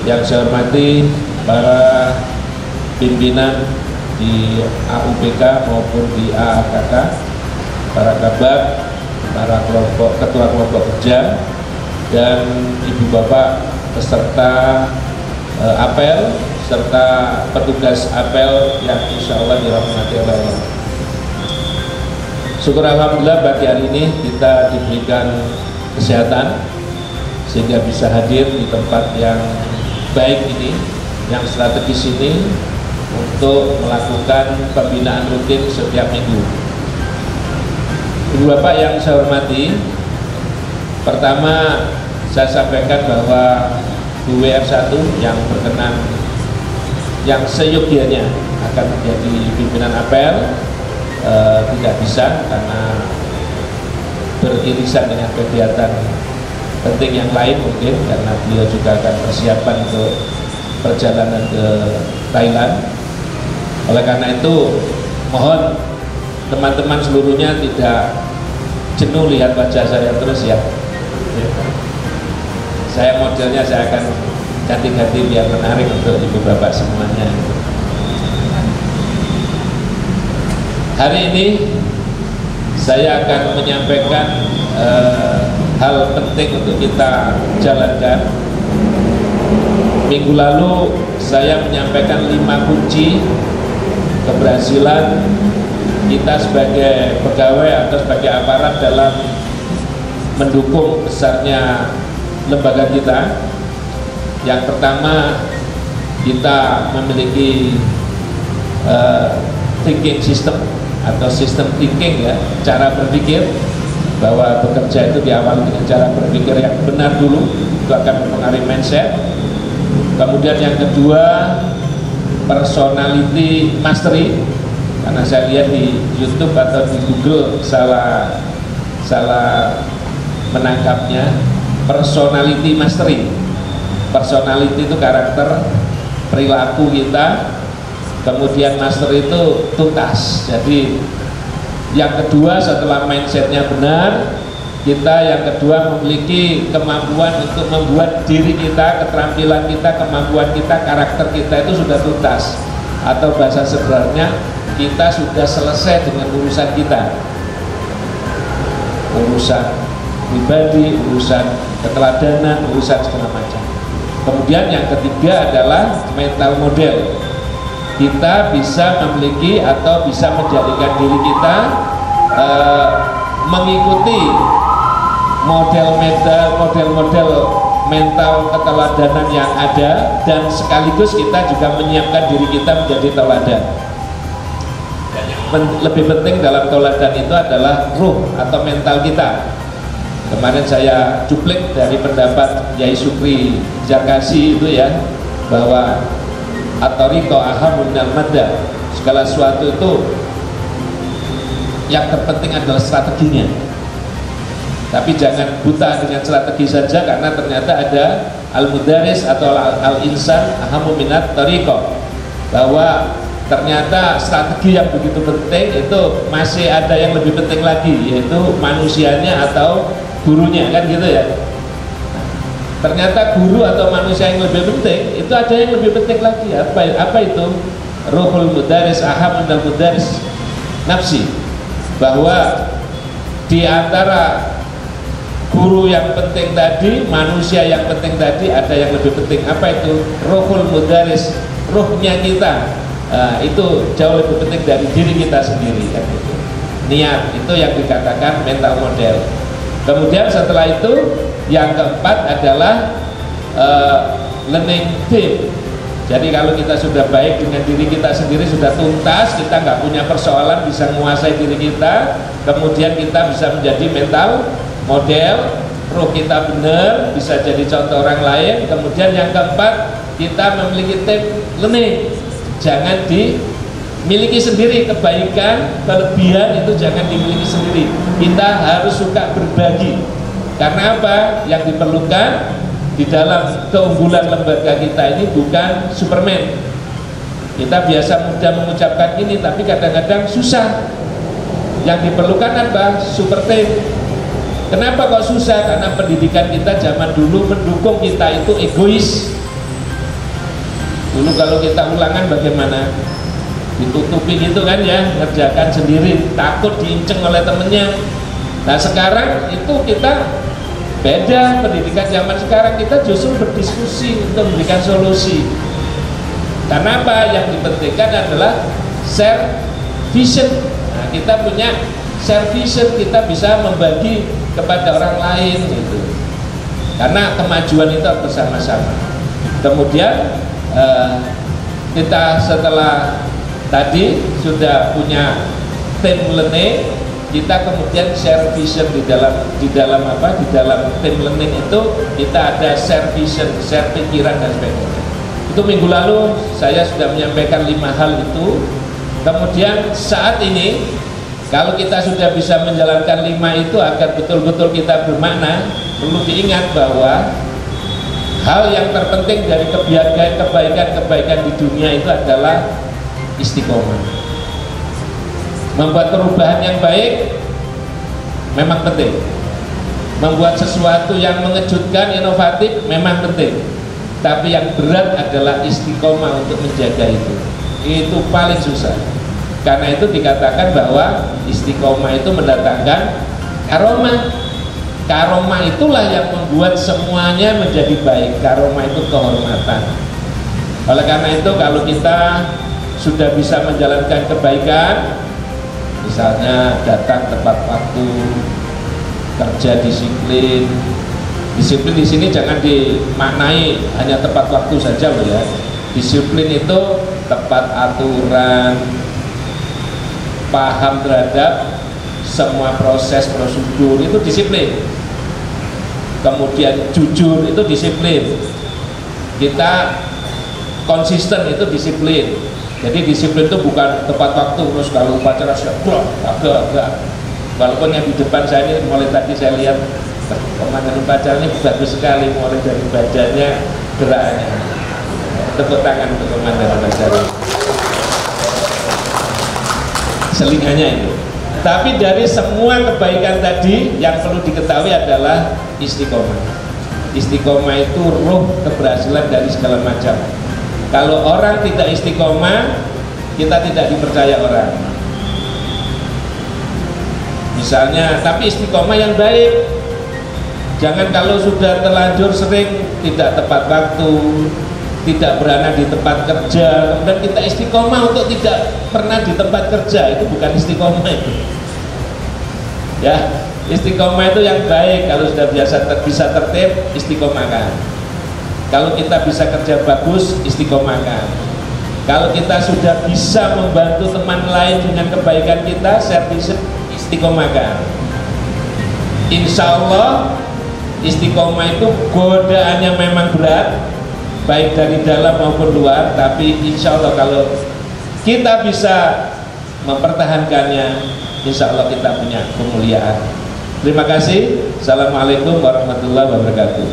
Yang saya hormati para pimpinan di AUPK maupun di AAKK, para kabak, para ketua kelompok kerja, dan ibu bapak peserta apel serta petugas apel yang insya Allah dirahmati Allah. Syukur alhamdulillah pagi hari ini kita diberikan kesehatan sehingga bisa hadir di tempat yang baik ini, yang strategis ini, untuk melakukan pembinaan rutin setiap minggu. Ibu bapak yang saya hormati, pertama saya sampaikan bahwa Bu WR1 yang berkenan, yang seyogianya akan menjadi pimpinan apel tidak bisa karena beririsan dengan kegiatan penting yang lain, mungkin karena beliau juga akan persiapan untuk perjalanan ke Thailand. Oleh karena itu mohon teman-teman seluruhnya tidak jenuh lihat wajah saya terus ya. Saya modelnya saya akan ganti-ganti biar menarik untuk ibu bapak semuanya. Hari ini saya akan menyampaikan hal penting untuk kita jalankan. Minggu lalu saya menyampaikan 5 kunci keberhasilan kita sebagai pegawai atau sebagai aparat dalam mendukung besarnya lembaga kita. Yang pertama, kita memiliki thinking system atau sistem thinking, ya, cara berpikir, bahwa bekerja itu diawali dengan cara berpikir yang benar dulu, itu akan mempengaruhi mindset. Kemudian yang kedua, personality mastery, karena saya lihat di YouTube atau di Google salah menangkapnya. Personality mastery, personality itu karakter, perilaku kita, kemudian master itu tuntas. Jadi yang kedua setelah mindsetnya benar, kita yang kedua memiliki kemampuan untuk membuat diri kita, keterampilan kita, kemampuan kita, karakter kita itu sudah tuntas, atau bahasa sebenarnya kita sudah selesai dengan urusan kita, urusan pribadi, urusan keteladanan, urusan segala macam. Kemudian yang ketiga adalah mental model. Kita bisa memiliki atau bisa menjadikan diri kita mengikuti model-model mental keteladanan yang ada, dan sekaligus kita juga menyiapkan diri kita menjadi teladan. Lebih penting dalam teladan itu adalah ruh atau mental kita. Kemarin saya cuplik dari pendapat Yai Sukri Jarkasi itu, ya, bahwa at-thariqah ahammun minal madda, segala sesuatu itu yang terpenting adalah strateginya. Tapi jangan buta dengan strategi saja, karena ternyata ada al-mudaris atau al-insan ahammun minat thariqah, bahwa ternyata strategi yang begitu penting itu masih ada yang lebih penting lagi, yaitu manusianya atau gurunya, kan gitu ya. Ternyata guru atau manusia yang lebih penting itu ada yang lebih penting lagi. Apa itu? Ruhul mudaris aham minal mudaris nafsi, bahwa di antara guru yang penting tadi, manusia yang penting tadi, ada yang lebih penting. Apa itu? Ruhul mudaris, ruhnya kita. Itu jauh lebih penting dari diri kita sendiri, kan gitu. Niat itu yang dikatakan mental model. Kemudian setelah itu yang keempat adalah learning theme. Jadi kalau kita sudah baik dengan diri kita sendiri, sudah tuntas, kita nggak punya persoalan, bisa menguasai diri kita, kemudian kita bisa menjadi mental model, ruh kita benar, bisa jadi contoh orang lain. Kemudian yang keempat, kita memiliki theme learning. Jangan dimiliki sendiri, kebaikan, kelebihan itu jangan dimiliki sendiri. Kita harus suka berbagi. Karena apa? Yang diperlukan di dalam keunggulan lembaga kita ini bukan Superman. Kita biasa mudah mengucapkan ini, tapi kadang-kadang susah. Yang diperlukan apa? Super team. Kenapa kok susah? Karena pendidikan kita zaman dulu mendukung kita itu egois. Dulu kalau kita ulangan bagaimana? Ditutupi gitu kan ya, ngerjakan sendiri, takut diinceng oleh temennya. Nah sekarang itu kita beda, pendidikan zaman sekarang kita justru berdiskusi untuk memberikan solusi. Karena apa? Yang dipentingkan adalah share vision. Nah, kita punya share vision, kita bisa membagi kepada orang lain gitu. Karena kemajuan itu bersama-sama. Kemudian kita setelah tadi sudah punya tim learning, kita kemudian share vision di dalam tim learning itu kita ada share vision, share pikiran dan sebagainya. Itu minggu lalu saya sudah menyampaikan 5 hal itu. Kemudian saat ini kalau kita sudah bisa menjalankan 5 itu agar betul-betul kita bermakna, perlu diingat bahwa hal yang terpenting dari kebaikan di dunia itu adalah istiqomah. Membuat perubahan yang baik memang penting. Membuat sesuatu yang mengejutkan, inovatif memang penting. Tapi yang berat adalah istiqomah untuk menjaga itu. Itu paling susah. Karena itu dikatakan bahwa istiqomah itu mendatangkan karomah. Karomah itulah yang membuat semuanya menjadi baik. Karomah itu kehormatan. Oleh karena itu kalau kita sudah bisa menjalankan kebaikan, misalnya datang tepat waktu, kerja disiplin. Disiplin di sini jangan dimaknai hanya tepat waktu saja loh ya. Disiplin itu tepat aturan, paham terhadap semua proses prosedur, itu disiplin. Kemudian jujur, itu disiplin. Kita konsisten, itu disiplin. Jadi disiplin itu bukan tepat waktu terus kalau upacara siap, agak. Walaupun yang di depan saya ini mulai tadi saya lihat komandan upacara ini bagus sekali, mulai dari badannya, geraknya. Tepuk tangan untuk komandan upacara. Selingannya itu. Tapi dari semua kebaikan tadi yang perlu diketahui adalah istiqomah. Istiqomah itu ruh keberhasilan dari segala macam. Kalau orang tidak istiqomah, kita tidak dipercaya orang. Misalnya, tapi istiqomah yang baik. Jangan kalau sudah terlanjur sering tidak tepat waktu, tidak berada di tempat kerja, kemudian kita istiqomah untuk tidak pernah di tempat kerja, itu bukan istiqomah itu. Ya, istiqomah itu yang baik. Kalau sudah bisa tertib, istiqomahkan. Kalau kita bisa kerja bagus, istiqomahkan. Kalau kita sudah bisa membantu teman lain dengan kebaikan kita, service, istiqomahkan. Insya Allah istiqomah itu godaannya memang berat, baik dari dalam maupun luar, tapi insya Allah kalau kita bisa mempertahankannya, insya Allah kita punya kemuliaan. Terima kasih. Assalamualaikum warahmatullahi wabarakatuh.